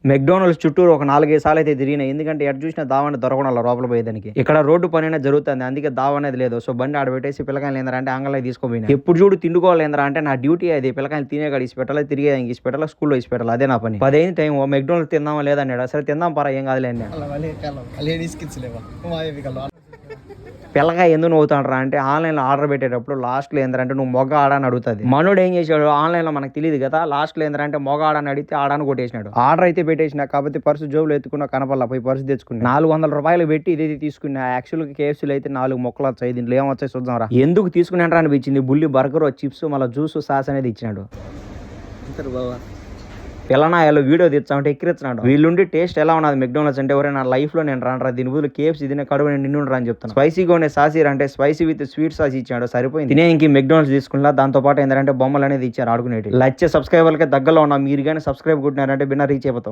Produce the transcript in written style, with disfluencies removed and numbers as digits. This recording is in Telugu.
మెక్డోనల్డ్స్ చుట్టూరు ఒక 4-5 సార్లు అయితే తిరిగినాయి. ఎందుకంటే ఎటు చూసినా దావని దొరకడం లోపల పోయేదానికి. ఇక్కడ రోడ్డు పని అనేది జరుగుతుంది, అందుకే దావ అనేది లేదు. సో బండి ఆడ పెట్టేసి పిల్లకాయలు ఏంద్రా అంటే ఆంగళాయి తీసుకోపోయినా. ఎప్పుడు చూడు తిండుకోవాలి ఏంద్రా అంటే నా డ్యూటీ అది. పిల్లకాయలు తినేకాడ ఇసి పెట్టాలి, తిరిగే ఇసి పెట్టాలి, స్కూల్లో ఇసి పెట్టాలి, అదే నా పని. 10 అయింది టైం. మెక్డోనల్డ్స్ తిందామా లేదా అన్నాడు. సరే తిందాం పరా, ఏం కాదులే అన్నా. పిల్లకాయ ఎందుకు నవ్వుతాడరా అంటే ఆన్లైన్లో ఆర్డర్ పెట్టేటప్పుడు లాస్ట్లో ఏంద్రంటే నువ్వు మొగ ఆడని అడుగుతుంది. మనోడు ఏం చేశాడు, ఆన్లైన్లో మనకు తెలియదు కదా, లాస్ట్లో ఏంద్రంటే మొగ ఆడని అడిగితే ఆడని కొట్టేసినాడు. ఆర్డర్ అయితే పెట్టేసిన, కాకపోతే పర్సు జోబులు ఎత్తుకున్నా కనపల్లా, పోయి పర్సు తెచ్చుకున్నా. 400 రూపాయలు పెట్టి ఇదైతే తీసుకున్నా. యాక్చువల్గా కేఎఫ్సీలో అయితే 4 మొక్కలు వచ్చాయి, దీంట్లో ఏం వచ్చాయి చూద్దాం రా. ఎందుకు తీసుకునేంటారా అనిపించింది. బుల్లి బర్గర్, చిప్స్, మళ్ళీ జ్యూస్, సాస్ అనేది ఇచ్చినాడు. పిల్లనాయాలు వీడియో తెచ్చామంటే ఎక్కిరిస్తున్నాడు. వీళ్ళుండి టేస్ట్ ఎలా ఉన్నది మెక్డోనల్డ్స్ అంటే ఎవరైనా లైఫ్ లో నేను రానరా, దీని బదులు కేఎఫ్సీ తినే కడుపు నేను నిన్ను అని చెప్తాను. స్పైసీగా ఉండే సాస్ అంటే స్పైసీ విత్ స్వీట్ సాస్ ఇచ్చాడు, సరిపోయింది. తినే ఇంక మెక్డోనల్డ్స్ తీసుకున్నా. దాంతో పాటు ఏంటంటే బొమ్మలు అనేది ఇచ్చారు ఆడుకునేటి. లచ్చే సబ్స్క్రైబర్లకే దగ్గరలో ఉన్నా. మీరు కానీ సబ్స్క్రైబ్ కొట్టినారంటే బిన్న రీచ్ అయిపోతాం.